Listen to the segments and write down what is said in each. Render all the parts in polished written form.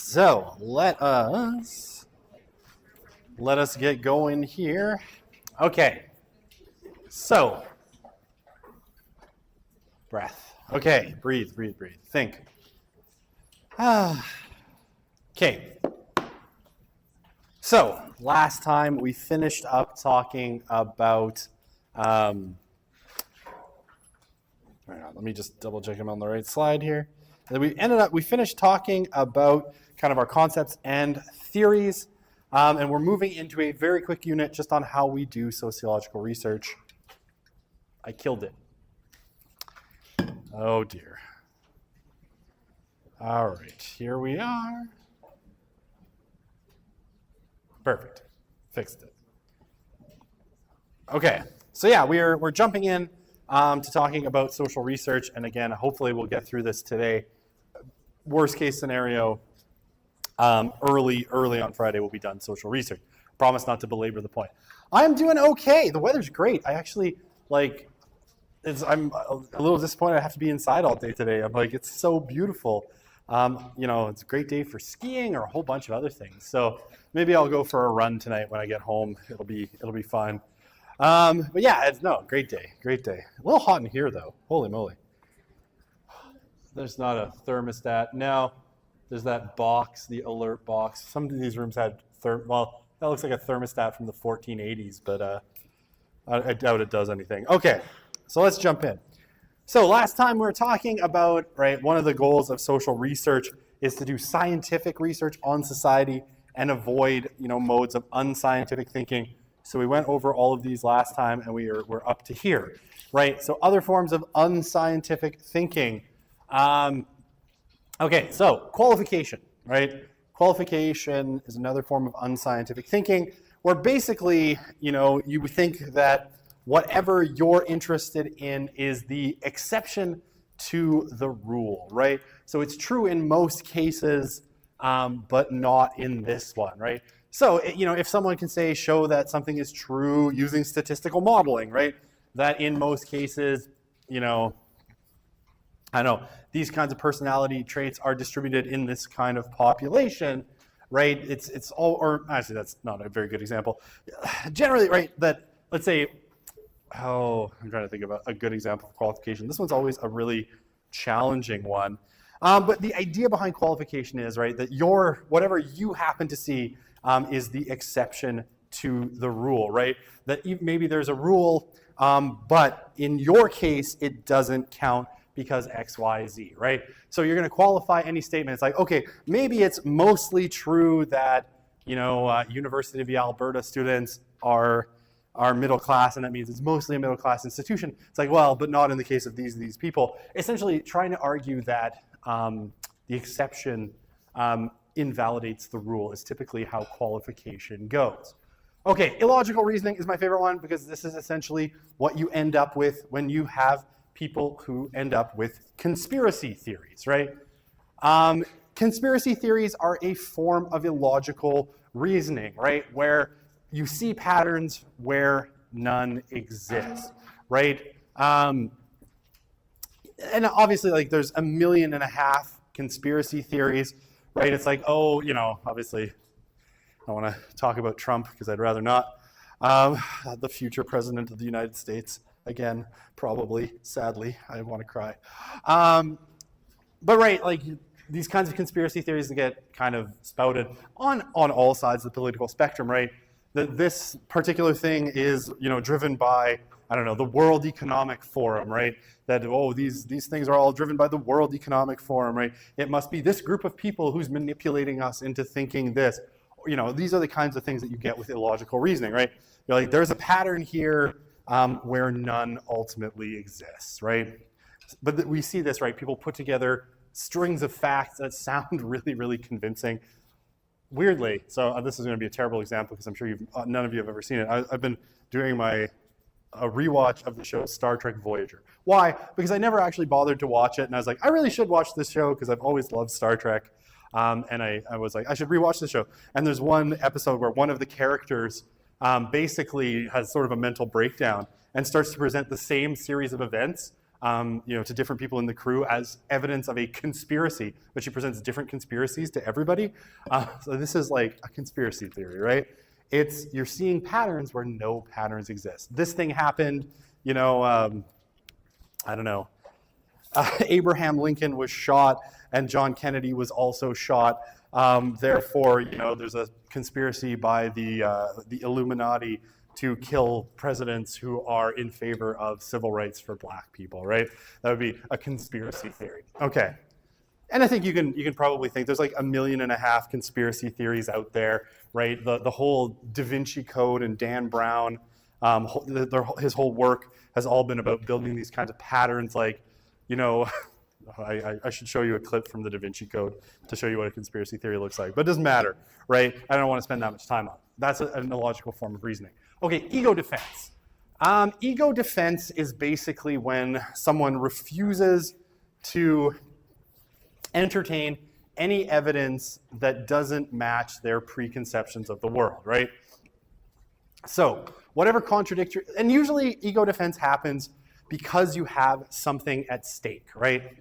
So let us get going here. Okay. So breath. Okay. Breathe. Think. Okay. So last time we finished up talking about. Hang on, let me just double check I'm on the right slide here. And we finished talking about kind of our concepts and theories, and we're moving into a very quick unit just on how we do sociological research. I killed it. Oh dear. All right, here we are. Perfect, fixed it. Okay, so yeah, we're jumping in to talking about social research, and again, hopefully we'll get through this today. Worst case scenario, early on Friday we'll be done social research. Promise not to belabor the point. I'm doing okay. The weather's great. I actually I'm a little disappointed I have to be inside all day today. I'm like, it's so beautiful. It's a great day for skiing or a whole bunch of other things. So maybe I'll go for a run tonight when I get home. It'll be fun. But yeah, great day. A little hot in here though. Holy moly. There's not a thermostat. No, there's that box, the alert box. Some of these rooms had that looks like a thermostat from the 1480s, but I doubt it does anything. Okay, so let's jump in. So last time we were talking about, one of the goals of social research is to do scientific research on society and avoid, modes of unscientific thinking. So we went over all of these last time, and we're up to here, right? So other forms of unscientific thinking. Okay, so qualification, right? Qualification is another form of unscientific thinking, where basically, you think that whatever you're interested in is the exception to the rule, right? So it's true in most cases, but not in this one, right? So, if someone can show that something is true using statistical modeling, right? That in most cases, these kinds of personality traits are distributed in this kind of population, right? It's all, or actually that's not a very good example. Generally, right, that let's say, I'm trying to think of a good example of qualification. This one's always a really challenging one. But the idea behind qualification is, right, that whatever you happen to see is the exception to the rule, right? That maybe there's a rule, but in your case, it doesn't count because X, Y, Z, right? So you're going to qualify any statement. It's like, okay, maybe it's mostly true that, University of Alberta students are middle class, and that means it's mostly a middle class institution. It's like, well, but not in the case of these people. Essentially trying to argue that the exception invalidates the rule is typically how qualification goes. Okay, illogical reasoning is my favorite one because this is essentially what you end up with when you have people who end up with conspiracy theories, right? Conspiracy theories are a form of illogical reasoning, right? Where you see patterns where none exist, right? And obviously, there's 1.5 million conspiracy theories, right? It's like, obviously, I want to talk about Trump because I'd rather not. The future president of the United States, again, probably, sadly, I want to cry. But right, these kinds of conspiracy theories get kind of spouted on all sides of the political spectrum, right? That this particular thing is, driven by, the World Economic Forum, right? That, these things are all driven by the World Economic Forum, right? It must be this group of people who's manipulating us into thinking this. These are the kinds of things that you get with illogical reasoning, right? You're like, there's a pattern here where none ultimately exists, right? But we see this, right? People put together strings of facts that sound really, really convincing. Weirdly, so this is going to be a terrible example because I'm sure none of you have ever seen it. I've been doing a rewatch of the show Star Trek Voyager. Why? Because I never actually bothered to watch it, and I was like, I really should watch this show because I've always loved Star Trek. And I was like, I should rewatch the show. And there's one episode where one of the characters basically has sort of a mental breakdown and starts to present the same series of events to different people in the crew as evidence of a conspiracy, but she presents different conspiracies to everybody. So this is like a conspiracy theory, right? You're seeing patterns where no patterns exist. This thing happened, I don't know. Abraham Lincoln was shot and John Kennedy was also shot. Therefore, there's a conspiracy by the Illuminati to kill presidents who are in favor of civil rights for black people, right? That would be a conspiracy theory. Okay. And I think you can probably think there's like 1.5 million conspiracy theories out there, right? The whole Da Vinci Code and Dan Brown, his whole work has all been about building these kinds of patterns like, I should show you a clip from the Da Vinci Code to show you what a conspiracy theory looks like, but it doesn't matter, right? I don't want to spend that much time on it. That's an illogical form of reasoning. Okay, ego defense. Ego defense is basically when someone refuses to entertain any evidence that doesn't match their preconceptions of the world, right? So whatever contradictory, and usually ego defense happens because you have something at stake, right?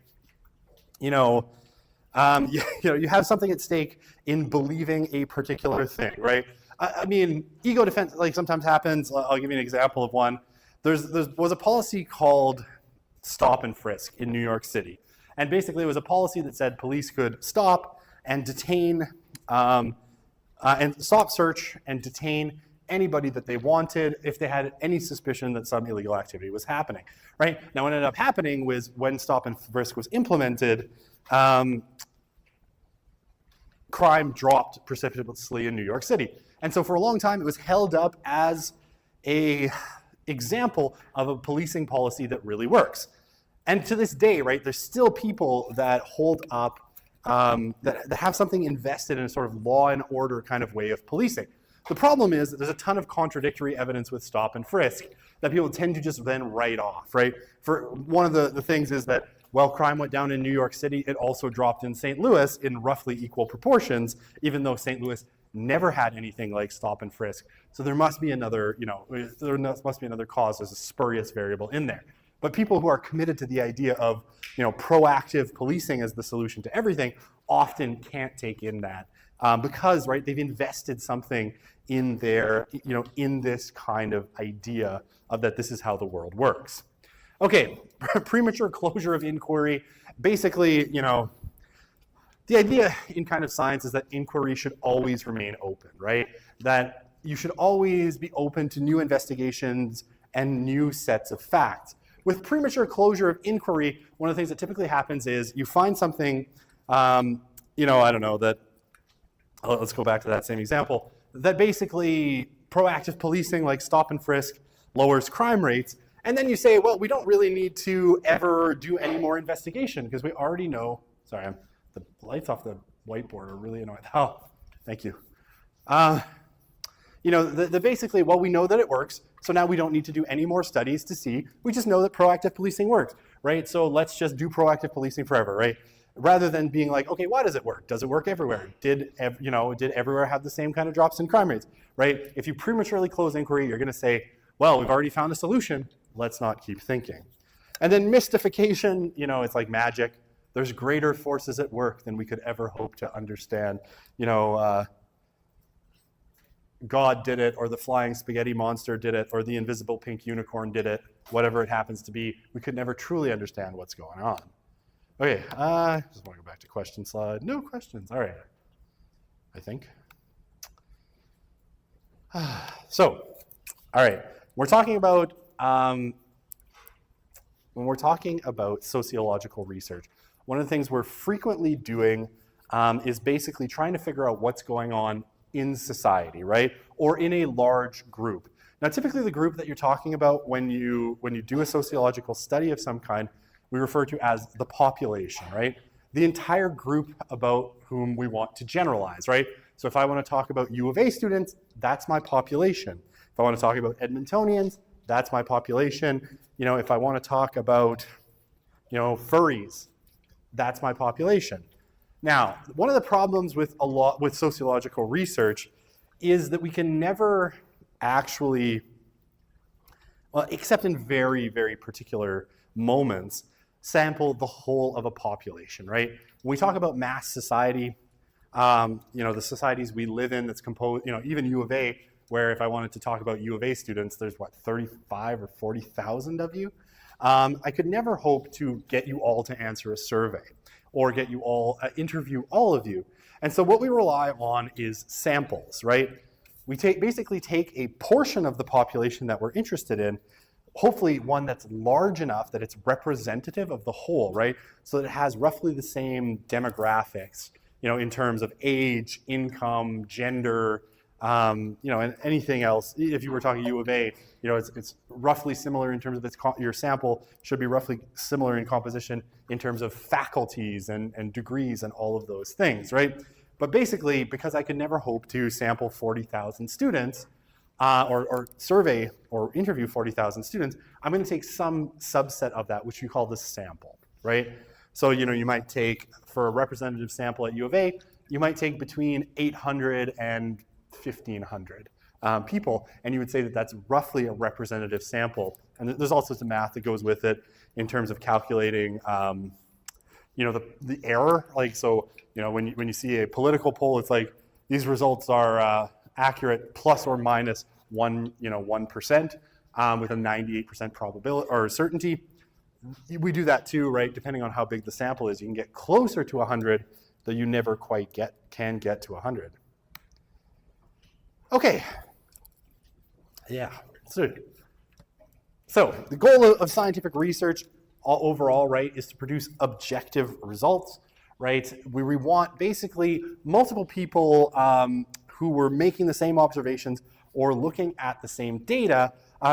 You have something at stake in believing a particular thing, right? I mean, ego defense like sometimes happens. I'll give you an example of one. There was a policy called stop and frisk in New York City. And basically it was a policy that said police could stop and detain, and stop, search, and detain anybody that they wanted if they had any suspicion that some illegal activity was happening, right? Now what ended up happening was when stop and frisk was implemented, crime dropped precipitously in New York City. And so for a long time, it was held up as a example of a policing policy that really works. And to this day, right, there's still people that hold up, that have something invested in a sort of law and order kind of way of policing. The problem is that there's a ton of contradictory evidence with stop and frisk that people tend to just then write off, right? For one of the things is that while crime went down in New York City, it also dropped in St. Louis in roughly equal proportions, even though St. Louis never had anything like stop and frisk. So there must be another, there must be another cause. There's a spurious variable in there. But people who are committed to the idea of, proactive policing as the solution to everything often can't take in that because, right, they've invested something in their, in this kind of idea of that this is how the world works. Okay, premature closure of inquiry. Basically, the idea in kind of science is that inquiry should always remain open, right? That you should always be open to new investigations and new sets of facts. With premature closure of inquiry, one of the things that typically happens is you find something, I don't know, that, let's go back to that same example, that basically proactive policing like stop and frisk lowers crime rates. And then you say, well, we don't really need to ever do any more investigation because we already know, sorry, the lights off the whiteboard are really annoying. Oh, thank you. Basically, well, we know that it works, so now we don't need to do any more studies to see. We just know that proactive policing works, right? So let's just do proactive policing forever, right? Rather than being like, okay, why does it work? Does it work everywhere? Did everywhere have the same kind of drops in crime rates, right? If you prematurely close inquiry, you're going to say, well, we've already found a solution. Let's not keep thinking. And then mystification, it's like magic. There's greater forces at work than we could ever hope to understand. God did it, or the flying spaghetti monster did it, or the invisible pink unicorn did it, whatever it happens to be. We could never truly understand what's going on. Okay, just want to go back to question slide. No questions, all right, I think. So, all right, we're talking about, when we're talking about sociological research, one of the things we're frequently doing is basically trying to figure out what's going on in society, right? Or in a large group. Now, typically the group that you're talking about when you do a sociological study of some kind, we refer to as the population, right? The entire group about whom we want to generalize, right? So if I want to talk about U of A students, that's my population. If I want to talk about Edmontonians, that's my population. If I want to talk about, furries, that's my population. Now, one of the problems with sociological research is that we can never actually, well, except in very, very particular moments, sample the whole of a population, right? When we talk about mass society, the societies we live in that's composed, even U of A, where if I wanted to talk about U of A students, there's 35 or 40,000 of you. I could never hope to get you all to answer a survey or get you all, interview all of you. And so what we rely on is samples, right? We basically take a portion of the population that we're interested in, hopefully one that's large enough that it's representative of the whole, right? So that it has roughly the same demographics, in terms of age, income, gender, and anything else. If you were talking U of A, it's roughly similar in terms of your sample should be roughly similar in composition in terms of faculties and degrees and all of those things, right? But basically, because I could never hope to sample 40,000 students or survey or interview 40,000 students, I'm going to take some subset of that, which you call the sample, right? So, you might take, for a representative sample at U of A, you might take between 800 and 1,500 people, and you would say that that's roughly a representative sample. And there's all sorts of math that goes with it in terms of calculating, the error. Like, so, when you see a political poll, it's like these results are accurate plus or minus 1%, with a 98% probability or certainty. We do that too, right? Depending on how big the sample is, you can get closer to 100, though you never quite can get to 100. Okay. Yeah. So the goal of scientific research overall, right, is to produce objective results, right? We want basically multiple people who were making the same observations or looking at the same data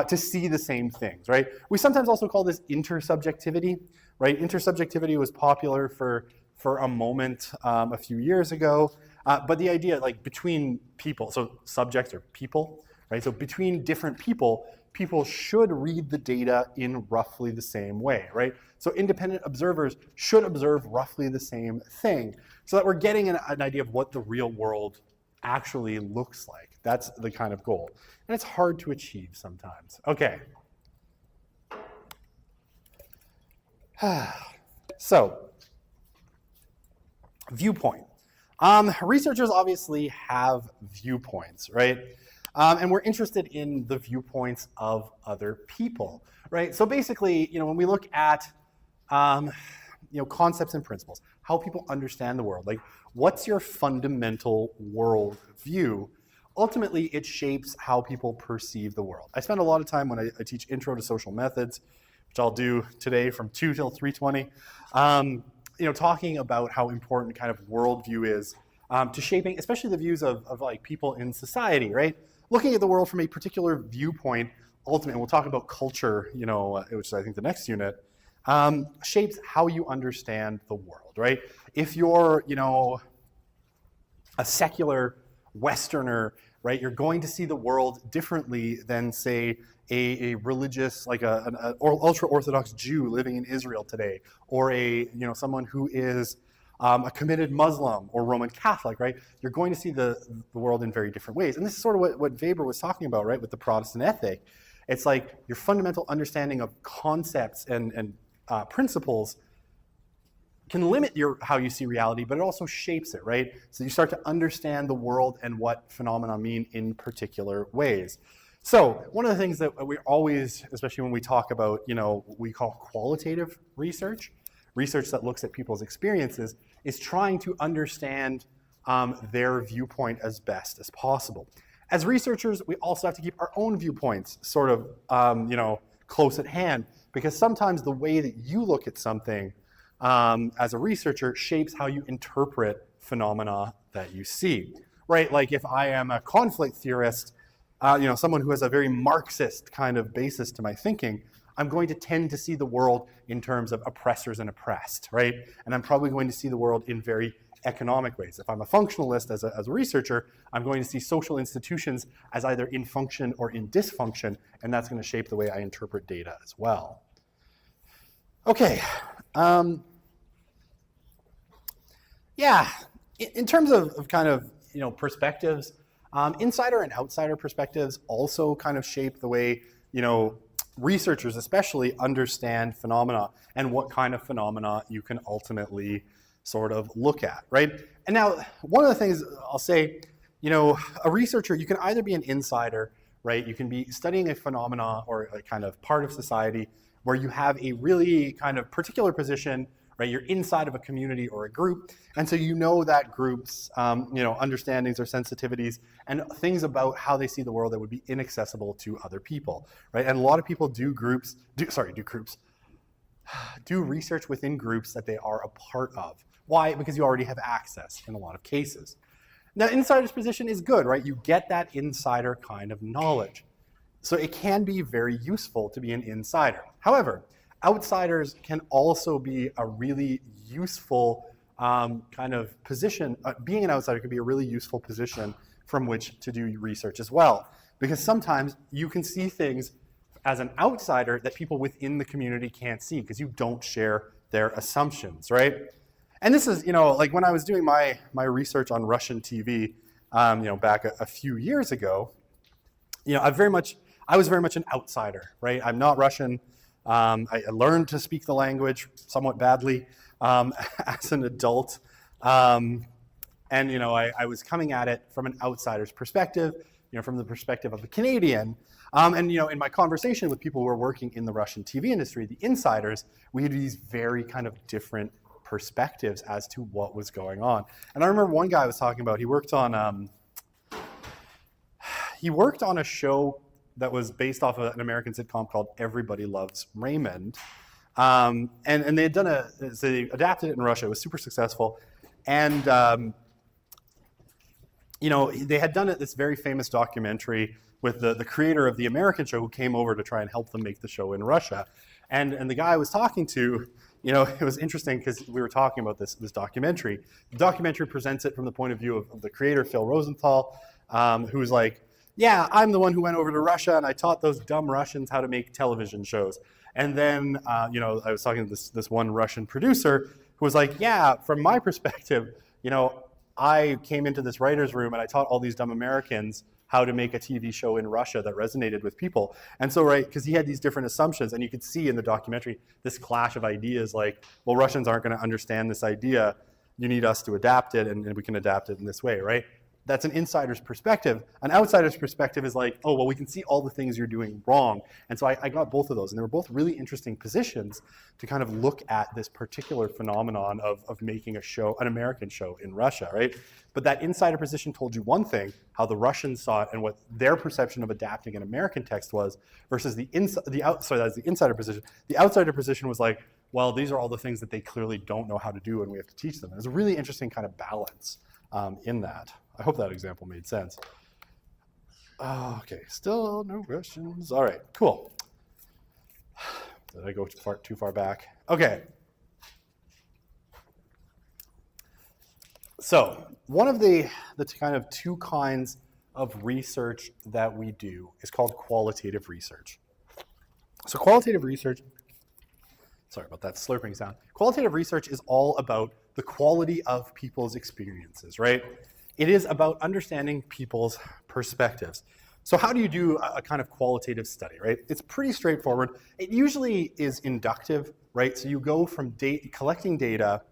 to see the same things, right? We sometimes also call this intersubjectivity, right? Intersubjectivity was popular for a moment a few years ago, but the idea, like, between people, so subjects are people, right? So between different people, people should read the data in roughly the same way, right? So independent observers should observe roughly the same thing, so that we're getting an idea of what the real world actually looks like. That's the kind of goal. And it's hard to achieve sometimes. Okay. So, viewpoint. Researchers obviously have viewpoints, right? And we're interested in the viewpoints of other people, right? So basically, when we look at concepts and principles, how people understand the world, like, what's your fundamental world view? Ultimately, it shapes how people perceive the world. I spend a lot of time when I teach Intro to Social Methods, which I'll do today from 2 till 3:20, talking about how important kind of worldview is to shaping, especially the views of like people in society, right? Looking at the world from a particular viewpoint, ultimately, and we'll talk about culture, which is, I think, the next unit, shapes how you understand the world, right? If you're, a secular Westerner, right, you're going to see the world differently than, say, a religious, like an ultra-Orthodox Jew living in Israel today, or someone who is a committed Muslim or Roman Catholic, right? You're going to see the world in very different ways. And this is sort of what Weber was talking about, right, with the Protestant ethic. It's like your fundamental understanding of concepts and principles can limit how you see reality, but it also shapes it, right? So you start to understand the world and what phenomena mean in particular ways. So one of the things that we always, especially when we talk about, what we call qualitative research that looks at people's experiences, is trying to understand their viewpoint as best as possible. As researchers, we also have to keep our own viewpoints sort of, close at hand, because sometimes the way that you look at something as a researcher shapes how you interpret phenomena that you see, right? Like, if I am a conflict theorist, someone who has a very Marxist kind of basis to my thinking, I'm going to tend to see the world in terms of oppressors and oppressed, right? And I'm probably going to see the world in very economic ways. If I'm a functionalist as a researcher, I'm going to see social institutions as either in function or in dysfunction, and that's going to shape the way I interpret data as well. Okay. In terms of kind of, perspectives, insider and outsider perspectives also kind of shape the way, researchers especially understand phenomena and what kind of phenomena you can ultimately sort of look at, right? And now, one of the things I'll say, a researcher, you can either be an insider, right? You can be studying a phenomena or a kind of part of society where you have a really kind of particular position, right? You're inside of a community or a group, and so that group's, understandings or sensitivities and things about how they see the world that would be inaccessible to other people, right? And a lot of people do research within groups that they are a part of. Why? Because you already have access in a lot of cases. Now, insider's position is good, right? You get that insider kind of knowledge. So it can be very useful to be an insider. However, outsiders can also be a really useful kind of position. Being an outsider can be a really useful position from which to do research as well. Because sometimes you can see things as an outsider that people within the community can't see because you don't share their assumptions, right? And this is, like when I was doing my research on Russian TV, back a few years ago, I was very much an outsider, right? I'm not Russian. I learned to speak the language somewhat badly as an adult. And, I was coming at it from an outsider's perspective, from the perspective of a Canadian. And, in my conversation with people who were working in the Russian TV industry, the insiders, we had these very kind of different perspectives as to what was going on. And I remember one guy was talking about, he worked on a show that was based off of an American sitcom called Everybody Loves Raymond. And they had so they adapted it in Russia. It was super successful. And, they had done this very famous documentary with the creator of the American show who came over to try and help them make the show in Russia. And the guy I was talking to, it was interesting because we were talking about this documentary. The documentary presents it from the point of view of the creator, Phil Rosenthal, who's like, yeah, I'm the one who went over to Russia and I taught those dumb Russians how to make television shows. And then, I was talking to this one Russian producer who was like, yeah, from my perspective, I came into this writer's room and I taught all these dumb Americans how to make a TV show in Russia that resonated with people. And so, right, because he had these different assumptions, and you could see in the documentary this clash of ideas like, well, Russians aren't going to understand this idea. You need us to adapt it, and we can adapt it in this way, right? That's an insider's perspective. An outsider's perspective is like, oh, well, we can see all the things you're doing wrong. And so I got both of those, and they were both really interesting positions to kind of look at this particular phenomenon of making a show, an American show in Russia, right? But that insider position told you one thing, how the Russians saw it and what their perception of adapting an American text was, versus the insider position. The outsider position was like, well, these are all the things that they clearly don't know how to do and we have to teach them. There's a really interesting kind of balance in that. I hope that example made sense. Okay, still no questions. All right, cool. Did I go too far back? Okay. So one of the kind of two kinds of research that we do is called qualitative research. So qualitative research, sorry about that slurping sound. Qualitative research is all about the quality of people's experiences, right? It is about understanding people's perspectives. So how do you do a kind of qualitative study, right? It's pretty straightforward. It usually is inductive, right? So you go from collecting data.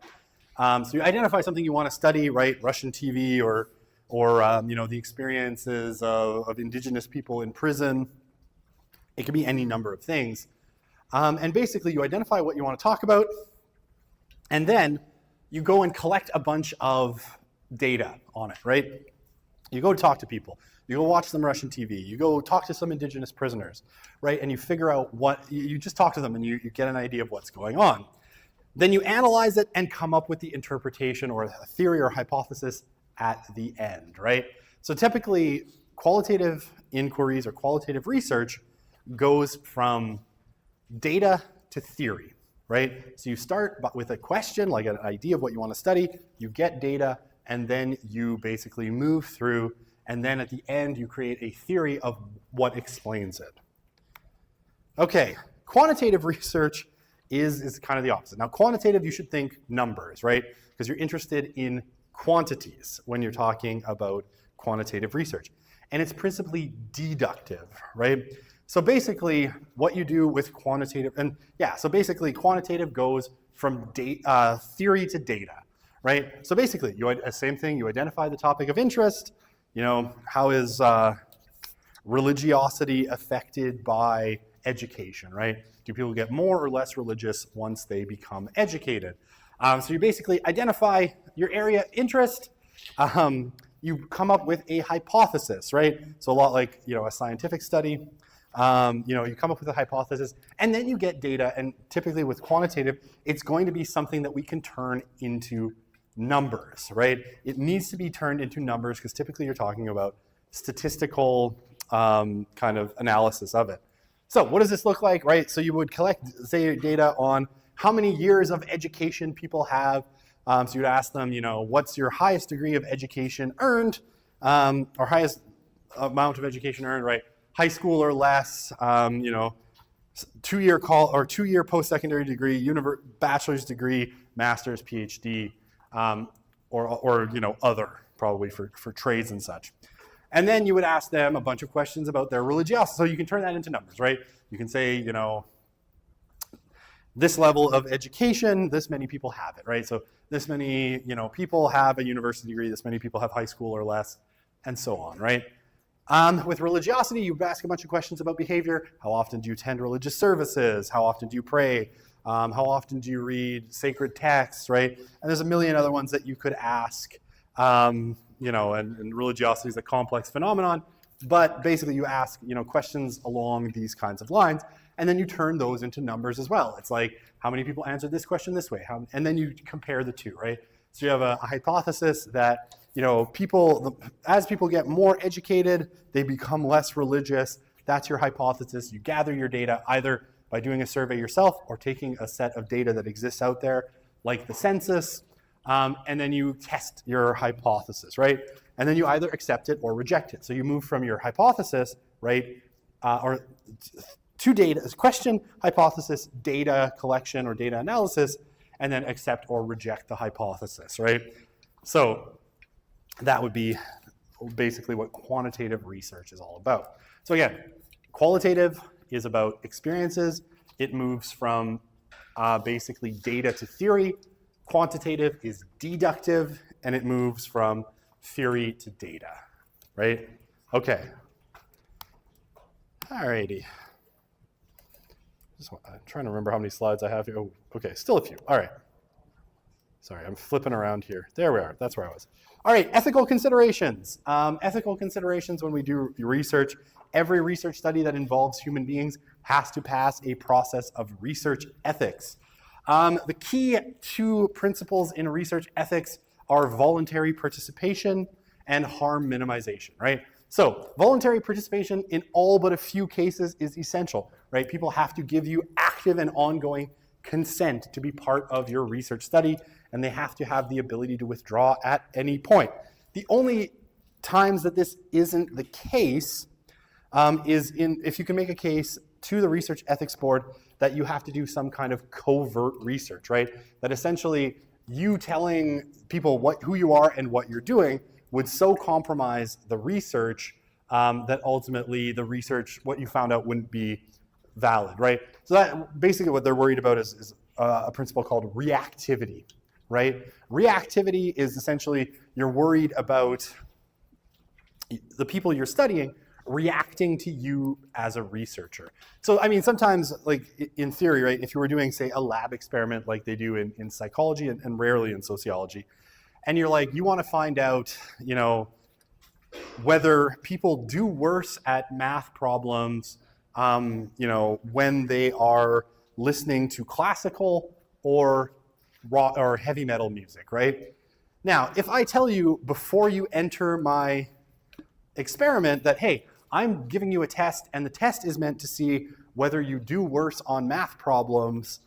So you identify something you want to study, right? Russian TV or the experiences of indigenous people in prison. It could be any number of things. And basically you identify what you want to talk about, and then you go and collect a bunch of data on it, right? You go talk to people. You go watch some Russian TV. You go talk to some indigenous prisoners, right? And you figure out you just talk to them and you get an idea of what's going on. Then you analyze it and come up with the interpretation or a theory or hypothesis at the end, right? So typically, qualitative inquiries or qualitative research goes from data to theory, right? So you start with a question, like an idea of what you want to study, you get data, and then you basically move through, and then at the end you create a theory of what explains it. Okay, quantitative research is kind of the opposite. Now quantitative, you should think numbers, right? Because you're interested in quantities when you're talking about quantitative research. And it's principally deductive, right? So basically, what you do with quantitative, and yeah, so basically quantitative goes from theory to data, right? So basically, same thing, you identify the topic of interest, how is religiosity affected by education, right? Do people get more or less religious once they become educated? So you basically identify your area of interest, you come up with a hypothesis, right? So a lot like, a scientific study, you come up with a hypothesis, and then you get data, and typically with quantitative, it's going to be something that we can turn into numbers, right? It needs to be turned into numbers because typically you're talking about statistical kind of analysis of it. So what does this look like, right? So you would collect, say, data on how many years of education people have. So you'd ask them, what's your highest degree of education earned, or highest amount of education earned, right? High school or less, 2-year post-secondary degree, bachelor's degree, master's, PhD, or other, probably for trades and such. And then you would ask them a bunch of questions about their religiosity. So you can turn that into numbers, right? You can say, this level of education, this many people have it, right? So this many, people have a university degree, this many people have high school or less, and so on, right? With religiosity, you ask a bunch of questions about behavior. How often do you attend religious services? How often do you pray? How often do you read sacred texts, right? And there's a million other ones that you could ask, and religiosity is a complex phenomenon, but basically you ask, questions along these kinds of lines, and then you turn those into numbers as well. It's like, how many people answered this question this way? And then you compare the two, right? So you have a hypothesis that, as people get more educated, they become less religious. That's your hypothesis. You gather your data either by doing a survey yourself or taking a set of data that exists out there, like the census, and then you test your hypothesis, right? And then you either accept it or reject it. So you move from your hypothesis, right, or to data, question, hypothesis, data collection or data analysis, and then accept or reject the hypothesis, right? So that would be basically what quantitative research is all about. So again, qualitative is about experiences. It moves from basically data to theory. Quantitative is deductive, and it moves from theory to data, right? Okay. Alrighty. I'm trying to remember how many slides I have here. Oh, okay, still a few. All right. Sorry, I'm flipping around here. There we are. That's where I was. All right, ethical considerations. Ethical considerations when we do research. Every research study that involves human beings has to pass a process of research ethics. The key two principles in research ethics are voluntary participation and harm minimization, right? So voluntary participation in all but a few cases is essential, right? People have to give you active and ongoing consent to be part of your research study, and they have to have the ability to withdraw at any point. The only times that this isn't the case is if you can make a case to the Research Ethics Board that you have to do some kind of covert research, right? That essentially you telling people who you are and what you're doing would so compromise the research that ultimately the research, what you found out, wouldn't be valid, right? So that basically what they're worried about is a principle called reactivity, right? Reactivity is essentially you're worried about the people you're studying reacting to you as a researcher. So, I mean, sometimes, like in theory, right, if you were doing, say, a lab experiment like they do in psychology and rarely in sociology, and you're like, you want to find out, whether people do worse at math problems, when they are listening to classical or rock or heavy metal music, right? Now, if I tell you before you enter my experiment that, hey, I'm giving you a test, and the test is meant to see whether you do worse on math problems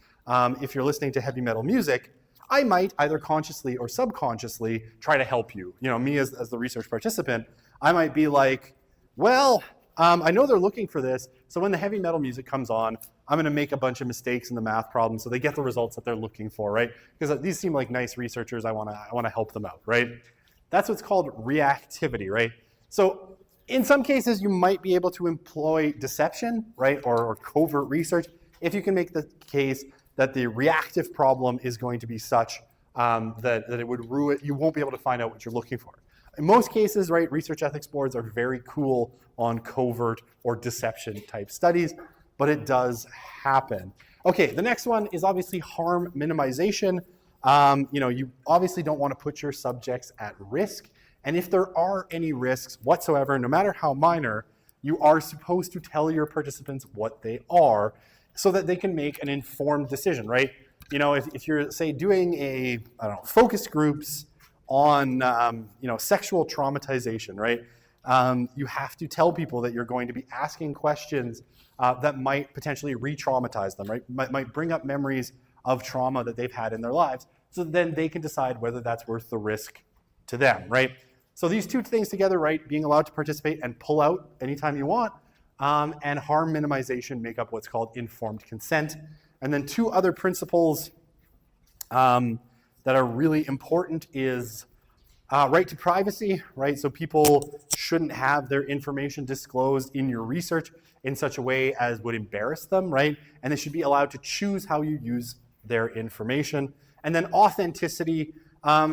if you're listening to heavy metal music, I might either consciously or subconsciously try to help you. Me as the research participant, I might be like, well, I know they're looking for this, so when the heavy metal music comes on, I'm going to make a bunch of mistakes in the math problem so they get the results that they're looking for, right? Because these seem like nice researchers. I want to help them out, right? That's what's called reactivity, right? So In some cases, you might be able to employ deception, right, or covert research, if you can make the case that the reactive problem is going to be such that it would ruin, you won't be able to find out what you're looking for. In most cases, right, research ethics boards are very cool on covert or deception type studies, but it does happen. Okay, the next one is obviously harm minimization. You obviously don't want to put your subjects at risk. And if there are any risks whatsoever, no matter how minor, you are supposed to tell your participants what they are so that they can make an informed decision, right? If you're, say, doing focus groups on, sexual traumatization, right? You have to tell people that you're going to be asking questions that might potentially re-traumatize them, right? Might bring up memories of trauma that they've had in their lives, so then they can decide whether that's worth the risk to them, right? So these two things together, right, being allowed to participate and pull out anytime you want, and harm minimization make up what's called informed consent. And then two other principles that are really important is right to privacy, right? So people shouldn't have their information disclosed in your research in such a way as would embarrass them, right? And they should be allowed to choose how you use their information. And then authenticity,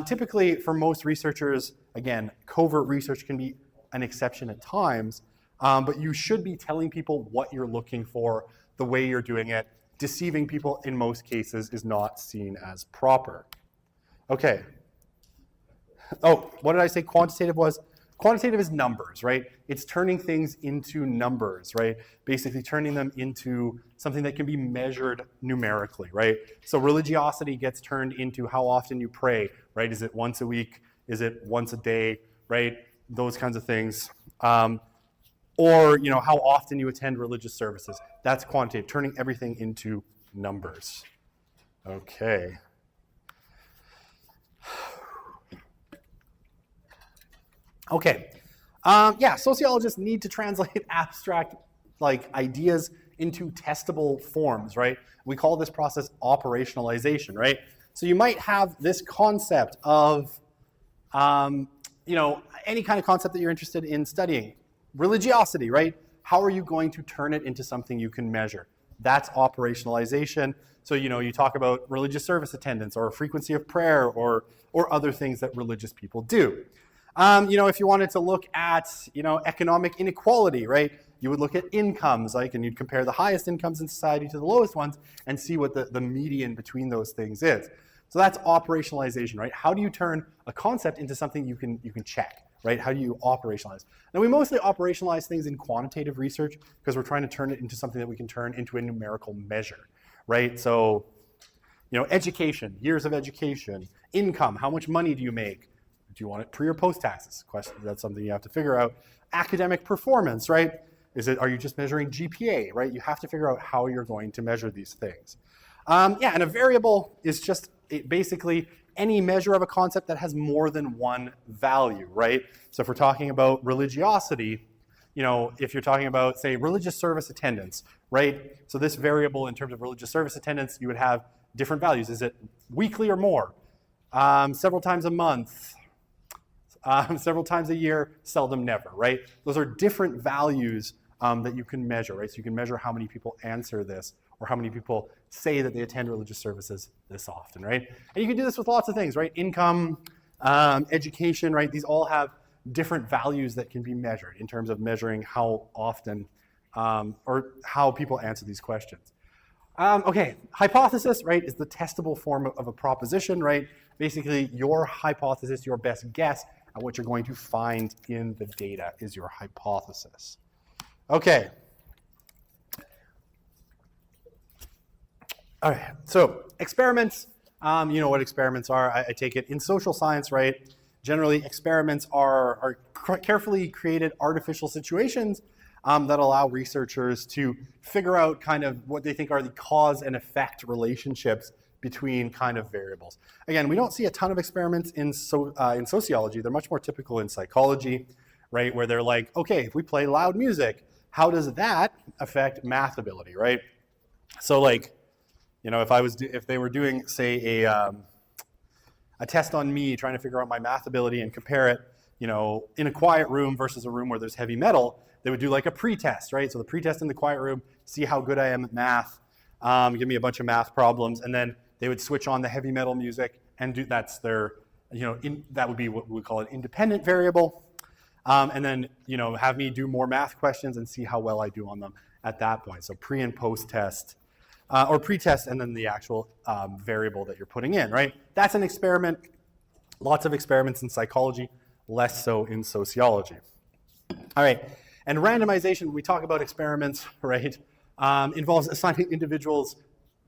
typically for most researchers, again, covert research can be an exception at times, but you should be telling people what you're looking for, the way you're doing it. Deceiving people in most cases is not seen as proper. Okay. Oh, what did I say quantitative was? Quantitative is numbers, right? It's turning things into numbers, right? Basically turning them into something that can be measured numerically, right? So religiosity gets turned into how often you pray, right? Is it once a week? Is it once a day, right? Those kinds of things. Or, how often you attend religious services. That's quantitative, turning everything into numbers. Okay. Okay, sociologists need to translate abstract ideas into testable forms, right? We call this process operationalization, right? So you might have this concept of, any kind of concept that you're interested in studying. Religiosity, right? How are you going to turn it into something you can measure? That's operationalization. So, you talk about religious service attendance or frequency of prayer or other things that religious people do. If you wanted to look at, economic inequality, right? You would look at incomes, and you'd compare the highest incomes in society to the lowest ones and see what the median between those things is. So that's operationalization, right? How do you turn a concept into something you can check, right? How do you operationalize? Now, we mostly operationalize things in quantitative research because we're trying to turn it into something that we can turn into a numerical measure, right? So, education, years of education, income, how much money do you make? Do you want it pre or post taxes? That's something you have to figure out. Academic performance, right? Are you just measuring GPA, right? You have to figure out how you're going to measure these things. And a variable is just basically any measure of a concept that has more than one value, right? So if we're talking about religiosity, if you're talking about, say, religious service attendance, right? So this variable in terms of religious service attendance, you would have different values. Is it weekly or more? Several times a month? Several times a year, seldom never, right? Those are different values that you can measure, right? So you can measure how many people answer this or how many people say that they attend religious services this often, right? And you can do this with lots of things, right? Income, education, right? These all have different values that can be measured in terms of measuring how often or how people answer these questions. Okay, hypothesis, right, is the testable form of a proposition, right? Basically, your hypothesis, your best guess at what you're going to find in the data is your hypothesis. Okay. All right, so experiments, you know what experiments are, I take it. In social science, right, generally experiments are carefully created artificial situations that allow researchers to figure out kind of what they think are the cause and effect relationships between kind of variables. Again, we don't see a ton of experiments in sociology. They're much more typical in psychology, right? Where they're like, okay, if we play loud music, how does that affect math ability, right? So like, you know, if they were doing, say, a test on me, trying to figure out my math ability and compare it in a quiet room versus a room where there's heavy metal, they would do like a pretest, right? So the pretest in the quiet room, see how good I am at math, give me a bunch of math problems, and then they would switch on the heavy metal music and that's their, that would be what we call an independent variable. And then, have me do more math questions and see how well I do on them at that point. So pre and post test, or pre-test and then the actual variable that you're putting in, right? That's an experiment. Lots of experiments in psychology, less so in sociology. All right, and randomization, when we talk about experiments, right, involves assigning individuals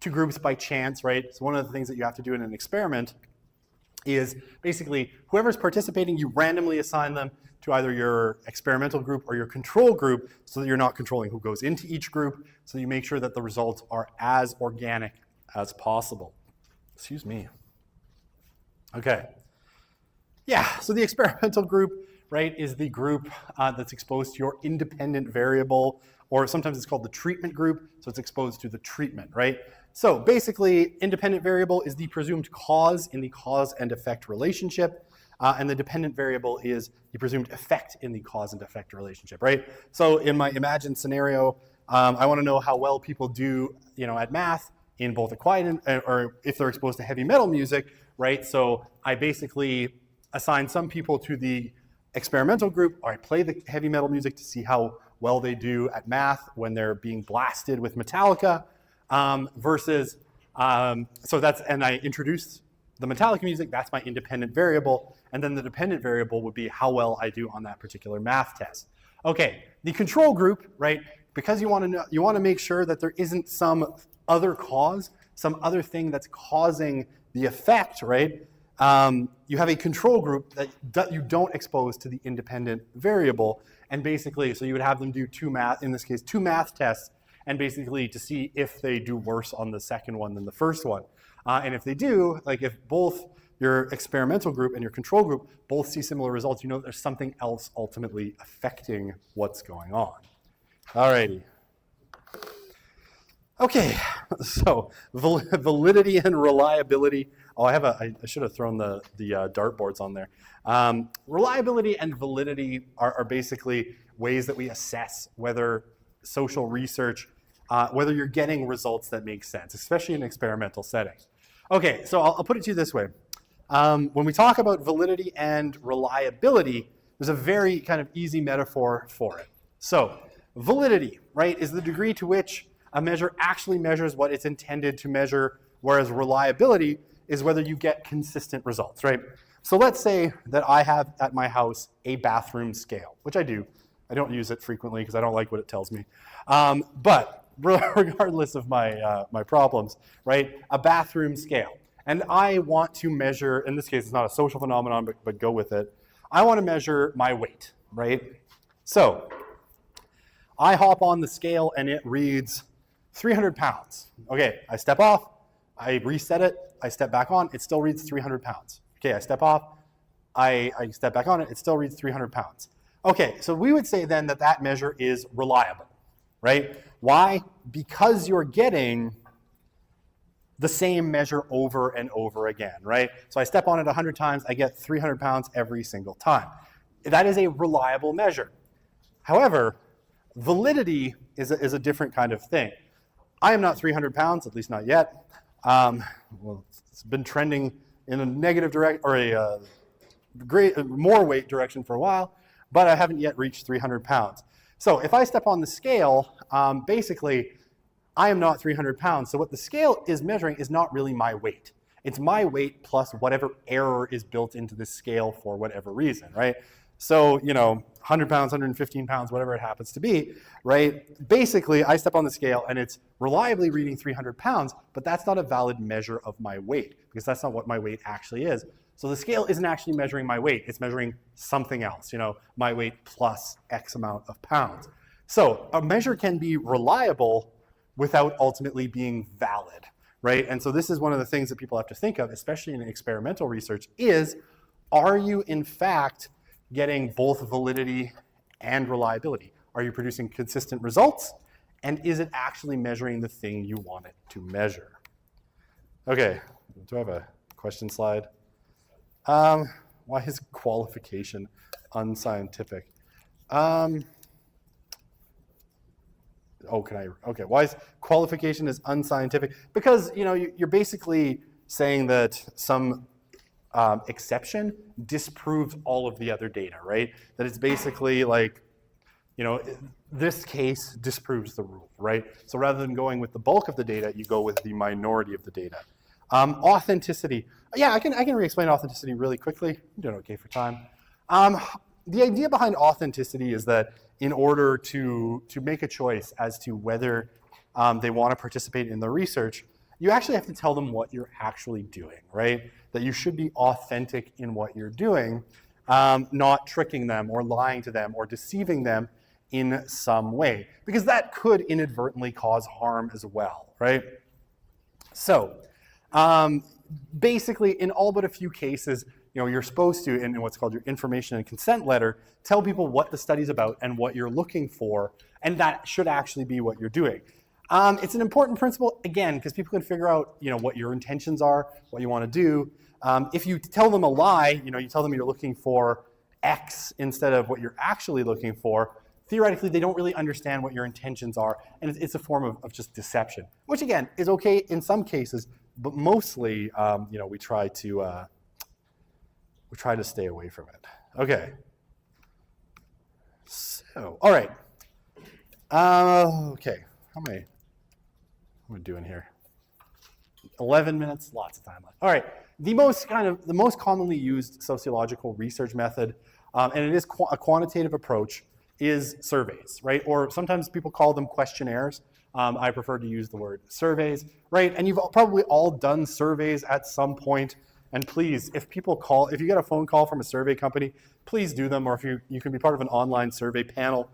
to groups by chance, right? So one of the things that you have to do in an experiment is basically whoever's participating, you randomly assign them to either your experimental group or your control group so that you're not controlling who goes into each group, so you make sure that the results are as organic as possible. Excuse me. Okay. Yeah, so the experimental group, right, is the group that's exposed to your independent variable, or sometimes it's called the treatment group, so it's exposed to the treatment, right? So basically, independent variable is the presumed cause in the cause and effect relationship, and the dependent variable is the presumed effect in the cause and effect relationship, right? So in my imagined scenario, I want to know how well people do, at math in both a quiet or if they're exposed to heavy metal music, right? So I basically assign some people to the experimental group, or I play the heavy metal music to see how well they do at math when they're being blasted with Metallica, versus, and I introduce the Metallica music, that's my independent variable, and then the dependent variable would be how well I do on that particular math test. Okay, the control group, right, because you want to make sure that there isn't some other cause, some other thing that's causing the effect, right? You have a control group that you don't expose to the independent variable, and basically, so you would have them do two math tests, and basically to see if they do worse on the second one than the first one. And if they do, like if both your experimental group and your control group both see similar results, there's something else ultimately affecting what's going on. Alrighty. Okay, so validity and reliability. Oh, I should have thrown the dartboards on there. Reliability and validity are basically ways that we assess whether social research, whether you're getting results that make sense, especially in experimental settings. Okay, so I'll put it to you this way. When we talk about validity and reliability, there's a very kind of easy metaphor for it. So validity, right, is the degree to which a measure actually measures what it's intended to measure, whereas reliability is whether you get consistent results, right? So let's say that I have at my house a bathroom scale, which I do. I don't use it frequently because I don't like what it tells me. But regardless of my problems, right, a bathroom scale. And I want to measure, in this case, it's not a social phenomenon, but go with it. I want to measure my weight, right? So I hop on the scale and it reads 300 pounds. Okay, I step off, I reset it, I step back on, it still reads 300 pounds. Okay, I step off, I step back on it, it still reads 300 pounds. Okay, so we would say then that measure is reliable, right? Why? Because you're getting the same measure over and over again, right? So I step on it 100 times, I get 300 pounds every single time. That is a reliable measure. However, validity is a different kind of thing. I am not 300 pounds, at least not yet. Well, it's been trending in a negative direction, or a more weight direction for a while, but I haven't yet reached 300 pounds. So if I step on the scale, basically, I am not 300 pounds. So what the scale is measuring is not really my weight. It's my weight plus whatever error is built into the scale for whatever reason, right? So, 100 pounds, 115 pounds, whatever it happens to be, right? Basically, I step on the scale and it's reliably reading 300 pounds, but that's not a valid measure of my weight because that's not what my weight actually is. So the scale isn't actually measuring my weight. It's measuring something else, my weight plus X amount of pounds. So a measure can be reliable without ultimately being valid, right? And so this is one of the things that people have to think of, especially in experimental research, is are you in fact getting both validity and reliability? Are you producing consistent results? And is it actually measuring the thing you want it to measure? Okay, do I have a question slide? Why is qualification unscientific? Why is qualification is unscientific? Because you're basically saying that some exception disproves all of the other data, right? That it's basically like, this case disproves the rule, right? So rather than going with the bulk of the data, you go with the minority of the data. Authenticity. Yeah, I can re-explain authenticity really quickly. I'm doing okay for time. The idea behind authenticity is that in order to make a choice as to whether they want to participate in the research, you actually have to tell them what you're actually doing, right? That you should be authentic in what you're doing, not tricking them or lying to them or deceiving them in some way, because that could inadvertently cause harm as well, right? So basically, in all but a few cases, you're supposed to, in what's called your information and consent letter, tell people what the study's about and what you're looking for, and that should actually be what you're doing. It's an important principle, again, because people can figure out, what your intentions are, what you want to do. If you tell them a lie, you tell them you're looking for X instead of what you're actually looking for, theoretically, they don't really understand what your intentions are, and it's a form of just deception, which, again, is okay in some cases, but mostly, we try to stay away from it. Okay. So, all right. Okay. How am I doing here? 11 minutes, lots of time left. All right. The most commonly used sociological research method, and it is a quantitative approach, is surveys, right? Or sometimes people call them questionnaires. I prefer to use the word surveys, right? And you've probably all done surveys at some point. And please, if you get a phone call from a survey company, please do them. Or if you can be part of an online survey panel,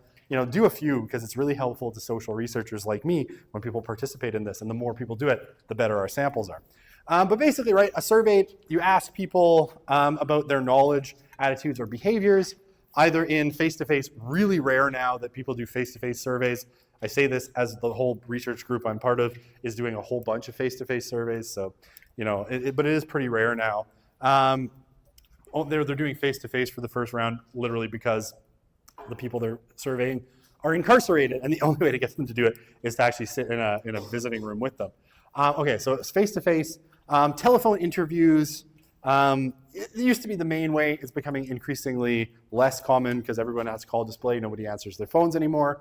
do a few, because it's really helpful to social researchers like me when people participate in this. And the more people do it, the better our samples are. But basically, right, a survey, you ask people about their knowledge, attitudes, or behaviors, either in face-to-face, really rare now that people do face-to-face surveys. I say this as the whole research group I'm part of is doing a whole bunch of face-to-face surveys, so, but it is pretty rare now. They're doing face-to-face for the first round, literally because the people they're surveying are incarcerated, and the only way to get them to do it is to actually sit in a visiting room with them. Okay, so it's face-to-face. Telephone interviews, it used to be the main way. It's becoming increasingly less common because everyone has call display. Nobody answers their phones anymore.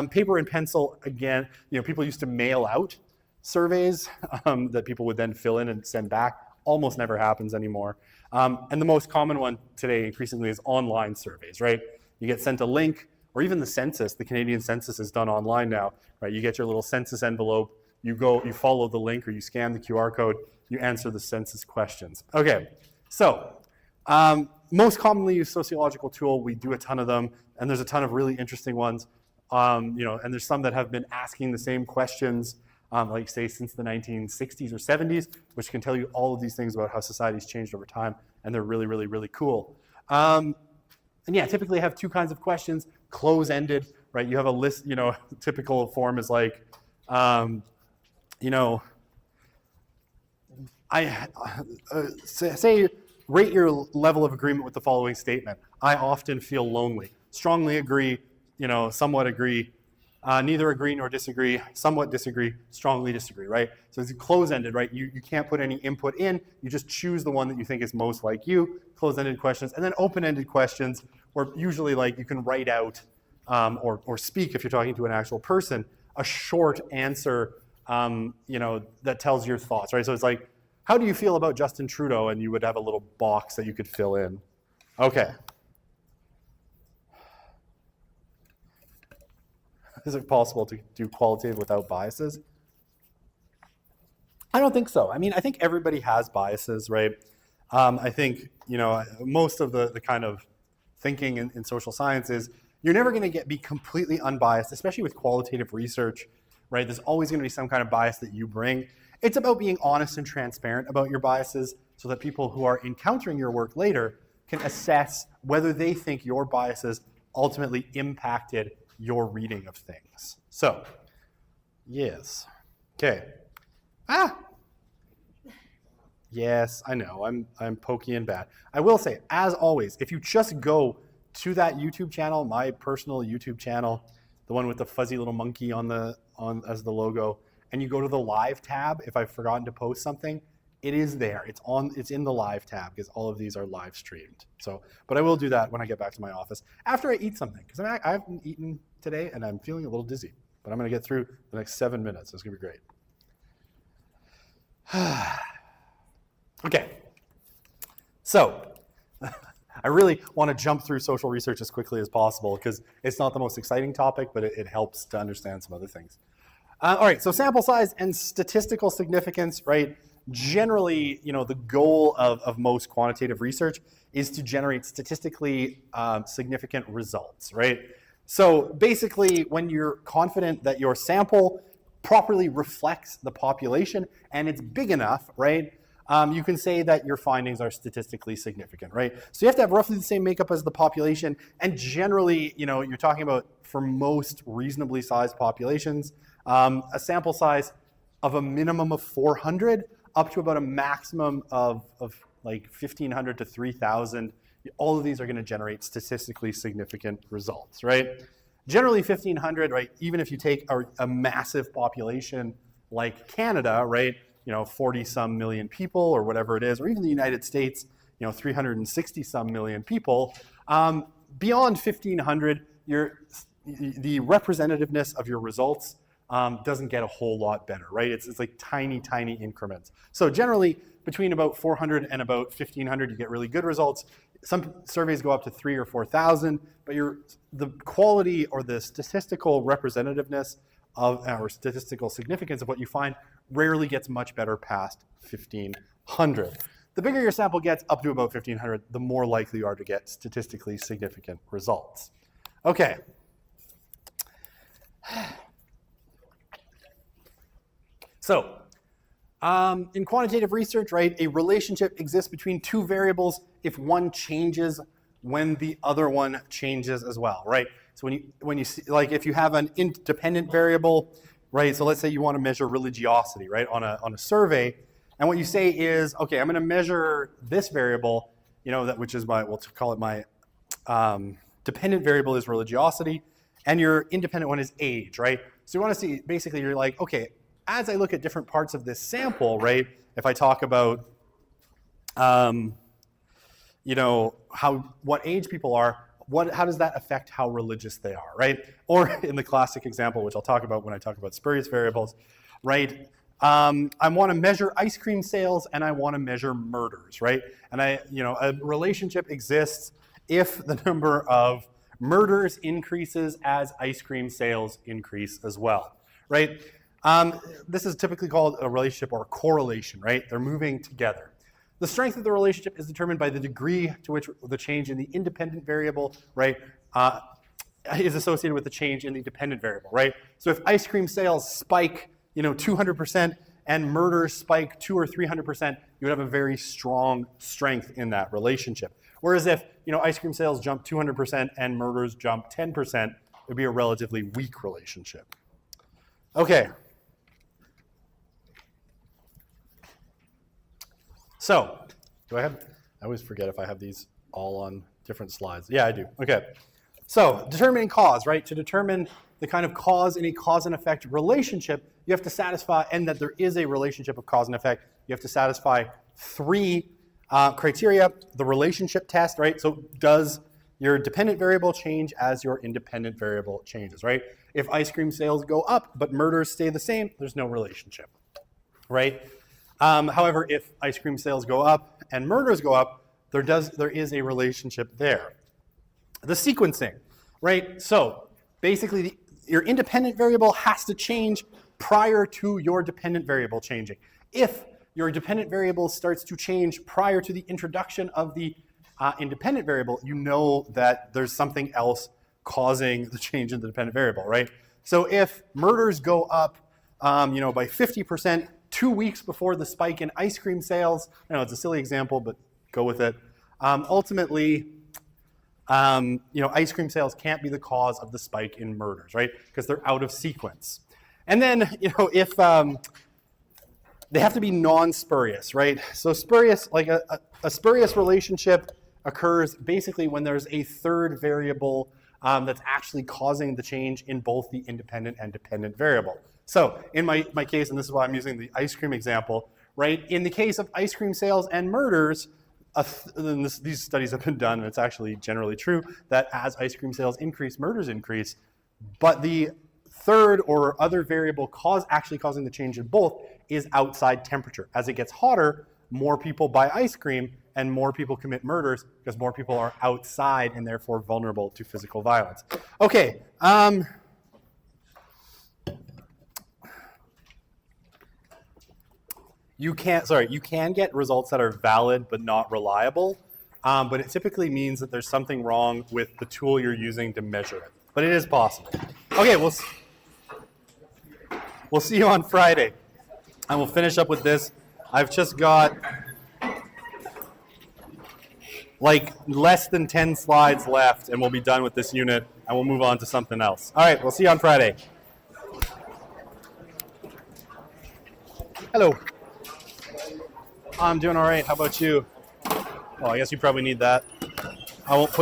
Paper and pencil, again, people used to mail out surveys that people would then fill in and send back. Almost never happens anymore. And the most common one today increasingly is online surveys, right? You get sent a link, or even the census. The Canadian census is done online now, right? You get your little census envelope, you follow the link, or you scan the QR code, you answer the census questions. Okay, so most commonly used sociological tool, we do a ton of them, and there's a ton of really interesting ones. And there's some that have been asking the same questions, like say since the 1960s or 70s, which can tell you all of these things about how society's changed over time, and they're really, really, really cool. And yeah, typically have two kinds of questions, close-ended, right? You have a list, typical form is like, say, rate your level of agreement with the following statement. I often feel lonely. Strongly agree, somewhat agree, neither agree nor disagree, somewhat disagree, strongly disagree, right? So it's close-ended, right? You can't put any input in. You just choose the one that you think is most like you. Close-ended questions, and then open-ended questions, where usually like you can write out or speak if you're talking to an actual person, a short answer, that tells your thoughts, right? So it's like, how do you feel about Justin Trudeau? And you would have a little box that you could fill in. Okay. Is it possible to do qualitative without biases? I don't think so. I mean, I think everybody has biases, right? I think, most of the kind of thinking in social science is you're never going to be completely unbiased, especially with qualitative research, right? There's always going to be some kind of bias that you bring. It's about being honest and transparent about your biases so that people who are encountering your work later can assess whether they think your biases ultimately impacted your reading of things. So, yes. Okay. Yes, I know, I'm pokey and bad. I will say, as always, if you just go to that YouTube channel, my personal YouTube channel, the one with the fuzzy little monkey on as the logo, and you go to the live tab, if I've forgotten to post something, it is there. It's in the live tab because all of these are live streamed. So, but I will do that when I get back to my office after I eat something, because I haven't eaten today and I'm feeling a little dizzy. But I'm going to get through the next 7 minutes. It's going to be great. Okay. So, I really want to jump through social research as quickly as possible because it's not the most exciting topic, but it helps to understand some other things. All right, so sample size and statistical significance, right? Generally, the goal of most quantitative research is to generate statistically significant results, right? So basically, when you're confident that your sample properly reflects the population and it's big enough, right? You can say that your findings are statistically significant, right? So you have to have roughly the same makeup as the population, and generally, you're talking about, for most reasonably sized populations, a sample size of a minimum of 400 up to about a maximum of like 1,500 to 3,000. All of these are going to generate statistically significant results, right? Generally 1,500, right? Even if you take a massive population like Canada, right? 40 some million people or whatever it is, or even the United States, 360 some million people. Beyond 1,500, the representativeness of your results doesn't get a whole lot better, right? It's like tiny increments. So generally, between about 400 and about 1,500, you get really good results. Some surveys go up to 3,000 or 4,000, but the quality or the statistical representativeness or statistical significance of what you find rarely gets much better past 1,500. The bigger your sample gets, up to about 1,500, the more likely you are to get statistically significant results. Okay. So, in quantitative research, right, a relationship exists between two variables if one changes when the other one changes as well, right? So when you see, like, if you have an independent variable, right? So let's say you want to measure religiosity, right, on a survey, and what you say is, okay, I'm going to measure this variable, which is we'll call it my dependent variable is religiosity, and your independent one is age, right? So you want to see, basically, you're like, okay, as I look at different parts of this sample, right, if I talk about, what age people are, how does that affect how religious they are, right? Or in the classic example, which I'll talk about when I talk about spurious variables, right? I want to measure ice cream sales and I want to measure murders, right? And a relationship exists if the number of murders increases as ice cream sales increase as well, right? This is typically called a relationship or a correlation, right? They're moving together. The strength of the relationship is determined by the degree to which the change in the independent variable, right, is associated with the change in the dependent variable, right? So if ice cream sales spike, 200% and murders spike 200 or 300%, you would have a very strong strength in that relationship. Whereas if, ice cream sales jump 200% and murders jump 10%, it would be a relatively weak relationship. Okay. So, I always forget if I have these all on different slides. Yeah, I do. Okay. So, determining cause, right? To determine the kind of cause in a cause and effect relationship, you have to satisfy, and that there is a relationship of cause and effect, you have to satisfy three criteria. The relationship test, right? So, does your dependent variable change as your independent variable changes, right? If ice cream sales go up, but murders stay the same, there's no relationship, right? However, if ice cream sales go up and murders go up, there is a relationship there. The sequencing, right? So basically, your independent variable has to change prior to your dependent variable changing. If your dependent variable starts to change prior to the introduction of the independent variable, you know that there's something else causing the change in the dependent variable, right? So if murders go up, by 50%, 2 weeks before the spike in ice cream sales, I know it's a silly example, but go with it. Ultimately, ice cream sales can't be the cause of the spike in murders, right? Because they're out of sequence. And then, if they have to be non-spurious, right? So spurious, like a spurious relationship occurs basically when there's a third variable that's actually causing the change in both the independent and dependent variable. So in my case, and this is why I'm using the ice cream example, right? In the case of ice cream sales and murders, these studies have been done, and it's actually generally true that as ice cream sales increase, murders increase, but the third or other variable actually causing the change in both is outside temperature. As it gets hotter, more people buy ice cream and more people commit murders because more people are outside and therefore vulnerable to physical violence. Okay. You can get results that are valid but not reliable, but it typically means that there's something wrong with the tool you're using to measure it. But it is possible. Okay, we'll see you on Friday. And we'll finish up with this. I've just got like less than 10 slides left, and we'll be done with this unit, and we'll move on to something else. All right, we'll see you on Friday. Hello. I'm doing all right. How about you? Well, I guess you probably need that. I won't put